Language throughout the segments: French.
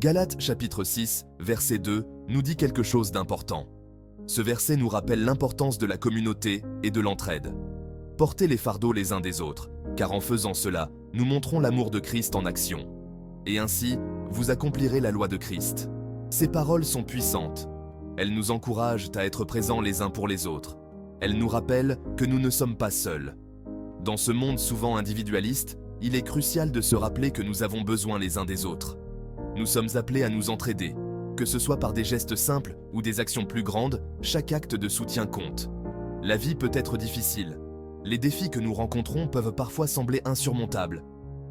Galates chapitre 6, verset 2, nous dit quelque chose d'important. Ce verset nous rappelle l'importance de la communauté et de l'entraide. Portez les fardeaux les uns des autres, car en faisant cela, nous montrons l'amour de Christ en action. Et ainsi, vous accomplirez la loi de Christ. Ces paroles sont puissantes. Elles nous encouragent à être présents les uns pour les autres. Elles nous rappellent que nous ne sommes pas seuls. Dans ce monde souvent individualiste, il est crucial de se rappeler que nous avons besoin les uns des autres. Nous sommes appelés à nous entraider. Que ce soit par des gestes simples ou des actions plus grandes, chaque acte de soutien compte. La vie peut être difficile. Les défis que nous rencontrons peuvent parfois sembler insurmontables.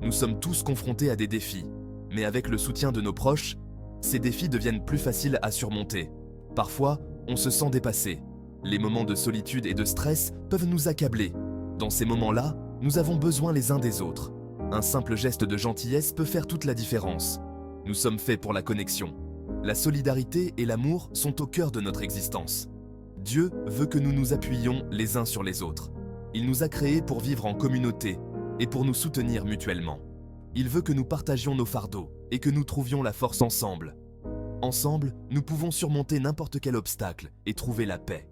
Nous sommes tous confrontés à des défis. Mais avec le soutien de nos proches, ces défis deviennent plus faciles à surmonter. Parfois, on se sent dépassé. Les moments de solitude et de stress peuvent nous accabler. Dans ces moments-là, nous avons besoin les uns des autres. Un simple geste de gentillesse peut faire toute la différence. Nous sommes faits pour la connexion. La solidarité et l'amour sont au cœur de notre existence. Dieu veut que nous nous appuyions les uns sur les autres. Il nous a créés pour vivre en communauté et pour nous soutenir mutuellement. Il veut que nous partagions nos fardeaux et que nous trouvions la force ensemble. Ensemble, nous pouvons surmonter n'importe quel obstacle et trouver la paix.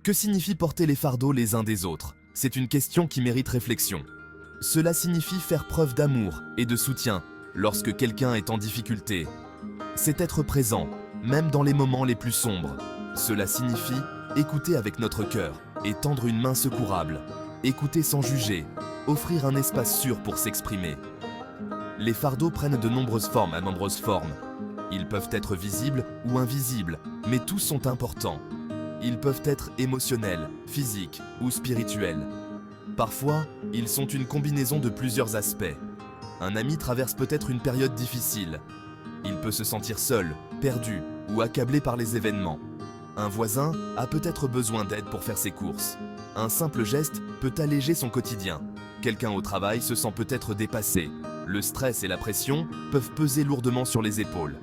Que signifie porter les fardeaux les uns des autres? C'est une question qui mérite réflexion. Cela signifie faire preuve d'amour et de soutien lorsque quelqu'un est en difficulté. C'est être présent, même dans les moments les plus sombres. Cela signifie écouter avec notre cœur et tendre une main secourable. Écouter sans juger, offrir un espace sûr pour s'exprimer. Les fardeaux prennent de nombreuses formes à nombreuses formes. Ils peuvent être visibles ou invisibles, mais tous sont importants. Ils peuvent être émotionnels, physiques ou spirituels. Parfois, ils sont une combinaison de plusieurs aspects. Un ami traverse peut-être une période difficile. Il peut se sentir seul, perdu ou accablé par les événements. Un voisin a peut-être besoin d'aide pour faire ses courses. Un simple geste peut alléger son quotidien. Quelqu'un au travail se sent peut-être dépassé. Le stress et la pression peuvent peser lourdement sur les épaules.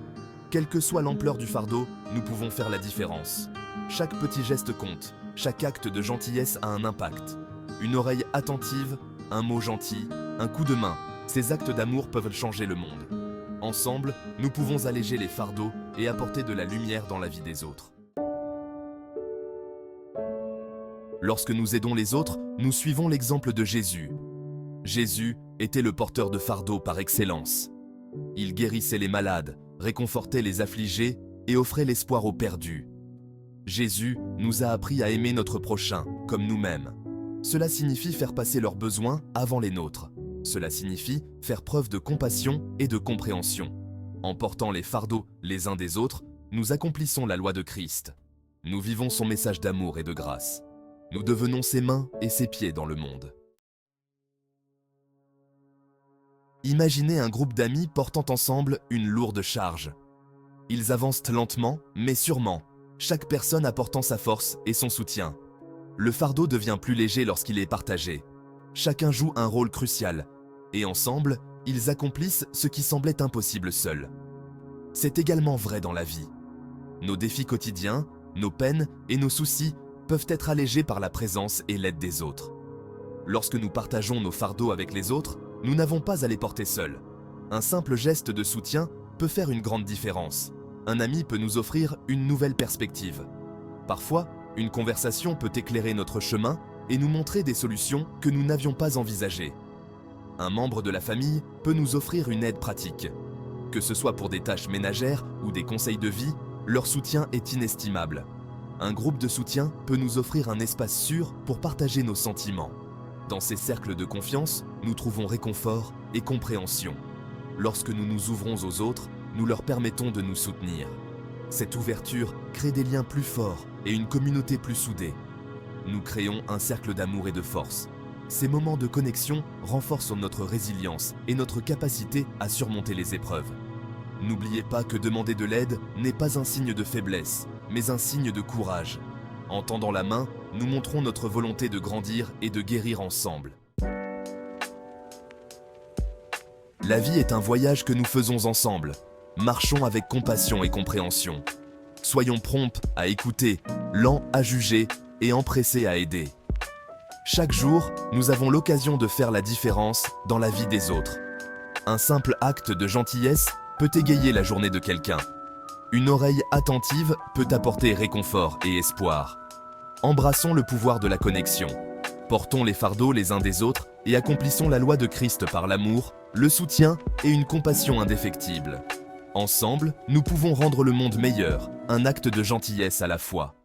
Quelle que soit l'ampleur du fardeau, nous pouvons faire la différence. Chaque petit geste compte, chaque acte de gentillesse a un impact. Une oreille attentive, un mot gentil, un coup de main, ces actes d'amour peuvent changer le monde. Ensemble, nous pouvons alléger les fardeaux et apporter de la lumière dans la vie des autres. Lorsque nous aidons les autres, nous suivons l'exemple de Jésus. Jésus était le porteur de fardeaux par excellence. Il guérissait les malades, réconfortait les affligés et offrait l'espoir aux perdus. Jésus nous a appris à aimer notre prochain, comme nous-mêmes. Cela signifie faire passer leurs besoins avant les nôtres. Cela signifie faire preuve de compassion et de compréhension. En portant les fardeaux les uns des autres, nous accomplissons la loi de Christ. Nous vivons son message d'amour et de grâce. Nous devenons ses mains et ses pieds dans le monde. Imaginez un groupe d'amis portant ensemble une lourde charge. Ils avancent lentement, mais sûrement, chaque personne apportant sa force et son soutien. Le fardeau devient plus léger lorsqu'il est partagé. Chacun joue un rôle crucial, et ensemble, ils accomplissent ce qui semblait impossible seul. C'est également vrai dans la vie. Nos défis quotidiens, nos peines et nos soucis peuvent être allégés par la présence et l'aide des autres. Lorsque nous partageons nos fardeaux avec les autres, nous n'avons pas à les porter seuls. Un simple geste de soutien peut faire une grande différence. Un ami peut nous offrir une nouvelle perspective. Parfois, une conversation peut éclairer notre chemin et nous montrer des solutions que nous n'avions pas envisagées. Un membre de la famille peut nous offrir une aide pratique. Que ce soit pour des tâches ménagères ou des conseils de vie, leur soutien est inestimable. Un groupe de soutien peut nous offrir un espace sûr pour partager nos sentiments. Dans ces cercles de confiance, nous trouvons réconfort et compréhension. Lorsque nous nous ouvrons aux autres, nous leur permettons de nous soutenir. Cette ouverture crée des liens plus forts et une communauté plus soudée. Nous créons un cercle d'amour et de force. Ces moments de connexion renforcent notre résilience et notre capacité à surmonter les épreuves. N'oubliez pas que demander de l'aide n'est pas un signe de faiblesse, mais un signe de courage. En tendant la main, nous montrons notre volonté de grandir et de guérir ensemble. La vie est un voyage que nous faisons ensemble. Marchons avec compassion et compréhension. Soyons prompts à écouter, lents à juger et empressés à aider. Chaque jour, nous avons l'occasion de faire la différence dans la vie des autres. Un simple acte de gentillesse peut égayer la journée de quelqu'un. Une oreille attentive peut apporter réconfort et espoir. Embrassons le pouvoir de la connexion. Portons les fardeaux les uns des autres et accomplissons la loi de Christ par l'amour, le soutien et une compassion indéfectible. Ensemble, nous pouvons rendre le monde meilleur, un acte de gentillesse à la fois.